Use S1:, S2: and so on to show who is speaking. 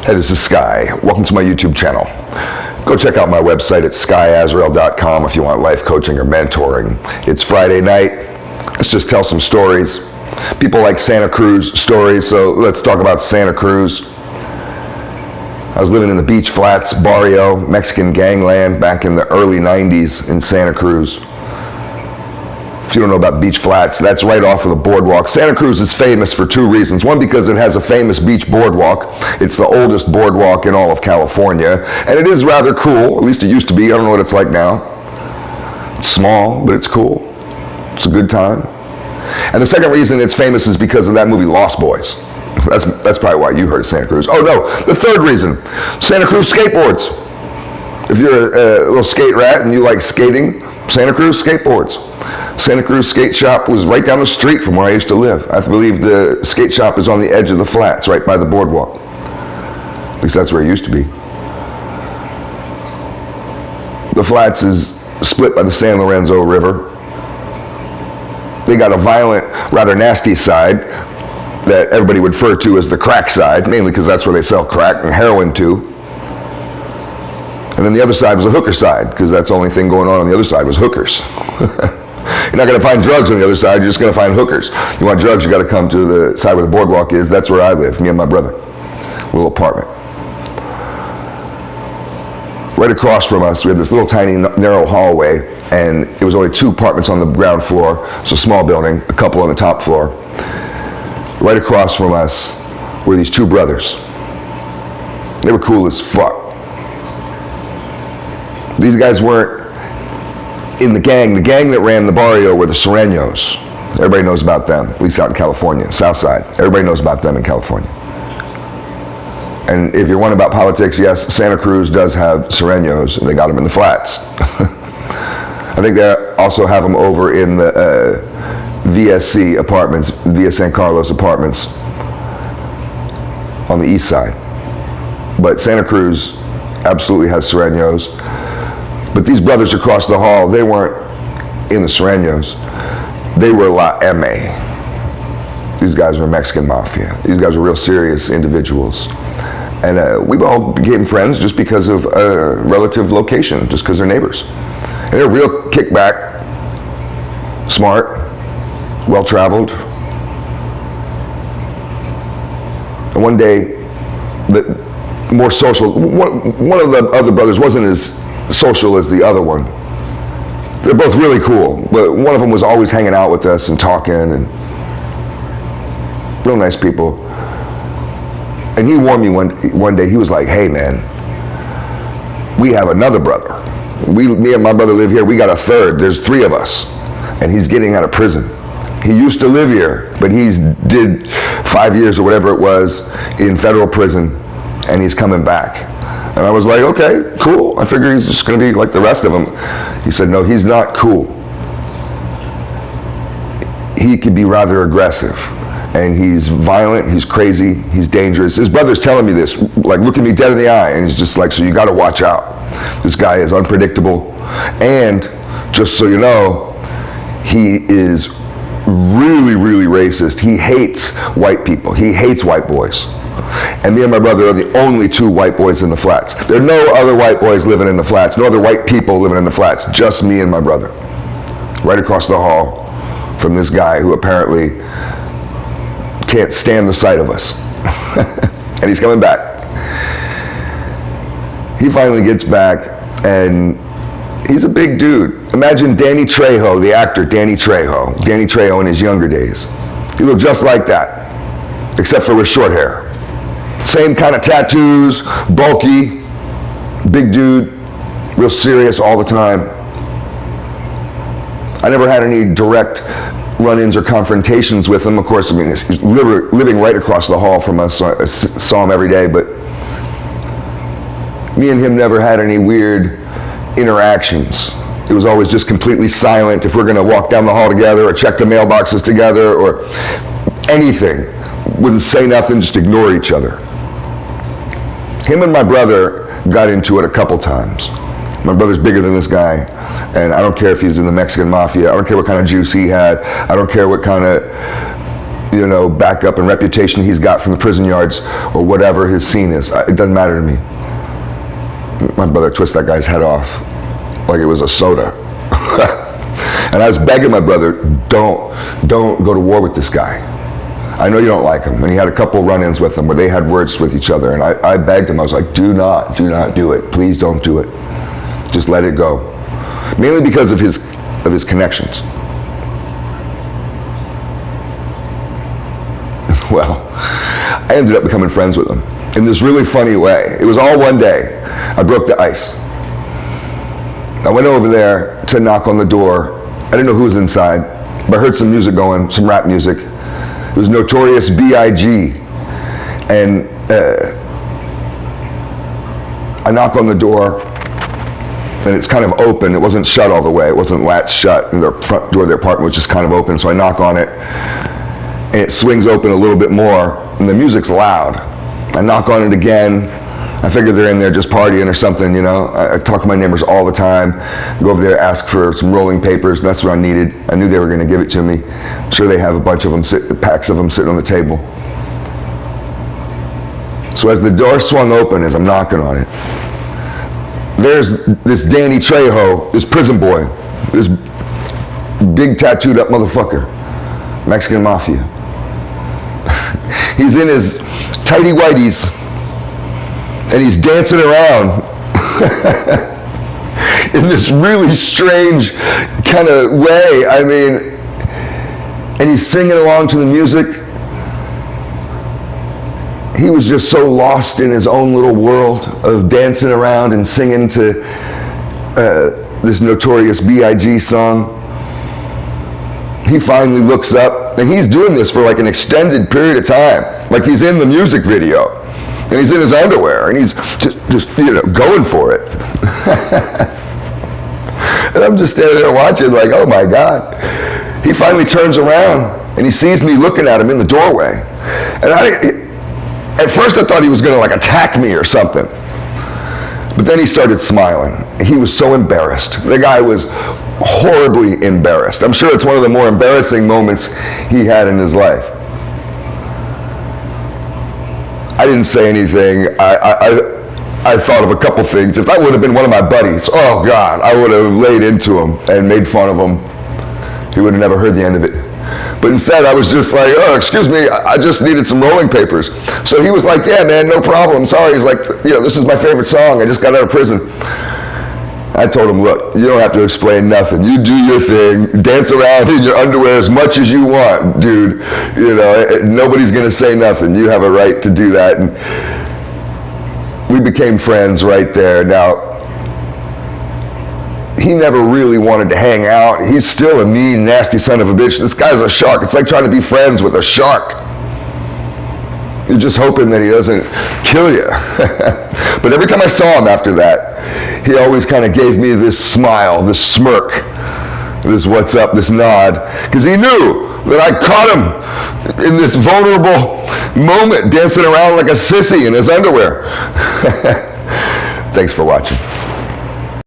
S1: Hey, this is Sky. Welcome to my YouTube channel. Go check out my website at skyazrael.com if you want life coaching or mentoring. It's Friday night. Let's just tell some stories. People like Santa Cruz stories, so let's talk about Santa Cruz. I was living in the Beach Flats barrio, Mexican gangland, back in the early 90s in Santa Cruz. If you don't know about Beach Flats, that's right off of the boardwalk. Santa Cruz is famous for two reasons. One, because it has a famous beach boardwalk. It's the oldest boardwalk in all of California, and it is rather cool. At least it used to be. I don't know what it's like now. It's small, but it's cool. It's a good time. And the second reason it's famous is because of that movie Lost Boys. That's probably why you heard of Santa Cruz. Oh no, the third reason, Santa Cruz skateboards. If you're a little skate rat and you like skating, Santa Cruz skateboards. Santa Cruz skate shop was right down the street from where I used to live. I believe the skate shop is on the edge of the flats, right by the boardwalk. At least that's where it used to be. The flats is split by the San Lorenzo River. They got a violent, rather nasty side that everybody would refer to as the crack side, mainly because that's where they sell crack and heroin too. And then the other side was the hooker side, because that's the only thing going on the other side was hookers. You're not going to find drugs on the other side, you're just going to find hookers. You want drugs, you got to come to the side where the boardwalk is. That's where I live, me and my brother. Little apartment. Right across from us, we had this little tiny narrow hallway, and it was only 2 apartments on the ground floor, so a small building, a couple on the top floor. Right across from us were these 2 brothers. They were cool as fuck. These guys weren't in the gang. The gang that ran the barrio were the Sureños. Everybody knows about them, at least out in California, South Side. Everybody knows about them in California. And if you're wondering about politics, yes, Santa Cruz does have Sureños, and they got them in the flats. I think they also have them over in the VSC apartments, Via San Carlos apartments on the east side. But Santa Cruz absolutely has Sureños. But these brothers across the hall, they weren't in the Sureños. They were La M. These guys were Mexican Mafia. These guys were real serious individuals. And we all became friends just because of a relative location, just because they're neighbors. And they're real kickback, smart, well-traveled. And one day, more social, one of the other brothers wasn't as social as the other one. They're both really cool, but one of them was always hanging out with us and talking, and real nice people. And he warned me one day. He was like, "Hey man, we have another brother. Me and my brother live here. We got a third. There's 3 of us, and he's getting out of prison. He used to live here, but he's did 5 years or whatever it was in federal prison, and he's coming back." And I was like, okay, cool. I figure he's just going to be like the rest of them. He said, no, he's not cool. He could be rather aggressive. And he's violent, he's crazy, he's dangerous. His brother's telling me this, like looking me dead in the eye, and he's just like, so you got to watch out. This guy is unpredictable. And just so you know, he is really, really racist. He hates white people. He hates white boys. And me and my brother are the only 2 white boys in the flats. There are no other white boys living in the flats, no other white people living in the flats, just me and my brother. Right across the hall from this guy who apparently can't stand the sight of us. And he's coming back. He finally gets back, and he's a big dude. Imagine Danny Trejo, the actor Danny Trejo. Danny Trejo in his younger days. He looked just like that, except for with short hair. Same kind of tattoos, bulky, big dude, real serious all the time. I never had any direct run-ins or confrontations with him. Of course, I mean, he's living right across the hall from us, so I saw him every day, but me and him never had any weird interactions. It was always just completely silent. If we're going to walk down the hall together or check the mailboxes together or anything, wouldn't say nothing, just ignore each other. Him and my brother got into it a couple times. My brother's bigger than this guy, and I don't care if he's in the Mexican Mafia. I don't care what kind of juice he had. I don't care what kind of backup and reputation he's got from the prison yards or whatever his scene is. It doesn't matter to me. My brother twists that guy's head off like it was a soda. And I was begging my brother, don't go to war with this guy. I know you don't like him. And he had a couple run-ins with him where they had words with each other. And I begged him. I was like, do not do it. Please don't do it. Just let it go. Mainly because of his connections. Well, I ended up becoming friends with him in this really funny way. It was all one day. I broke the ice. I went over there to knock on the door. I didn't know who was inside, but I heard some music going, some rap music. It was Notorious B.I.G. And I knock on the door, and it's kind of open. It wasn't shut all the way. It wasn't latched shut, and the front door of their apartment was just kind of open. So I knock on it, and it swings open a little bit more, and the music's loud. I knock on it again. I figure they're in there just partying or something, I talk to my neighbors all the time. Go over there, ask for some rolling papers. That's what I needed. I knew they were going to give it to me. I'm sure they have a bunch of them, packs of them sitting on the table. So as the door swung open, as I'm knocking on it, there's this Danny Trejo, this prison boy, this big tattooed up motherfucker, Mexican Mafia. He's in his tighty whities, and he's dancing around in this really strange kind of way. I mean, and he's singing along to the music. He was just so lost in his own little world of dancing around and singing to this Notorious B.I.G. song. He finally looks up, and he's doing this for like an extended period of time. Like he's in the music video, and he's in his underwear, and he's just going for it. And I'm just standing there watching like, oh my God. He finally turns around, and he sees me looking at him in the doorway. And at first I thought he was gonna like attack me or something. But then he started smiling. He was so embarrassed. The guy was horribly embarrassed. I'm sure it's one of the more embarrassing moments he had in his life. I didn't say anything. I thought of a couple things. If that would have been one of my buddies, oh God, I would have laid into him and made fun of him. He would have never heard the end of it. But instead, I was just like, oh, excuse me, I just needed some rolling papers. So he was like, yeah, man, no problem. Sorry. He's like, this is my favorite song. I just got out of prison. I told him, look, you don't have to explain nothing. You do your thing. Dance around in your underwear as much as you want, dude. Nobody's going to say nothing. You have a right to do that. And we became friends right there. Now, he never really wanted to hang out. He's still a mean, nasty son of a bitch. This guy's a shark. It's like trying to be friends with a shark. You're just hoping that he doesn't kill you. But every time I saw him after that, he always kind of gave me this smile, this smirk, this what's up, this nod, because he knew that I caught him in this vulnerable moment, dancing around like a sissy in his underwear. Thanks for watching.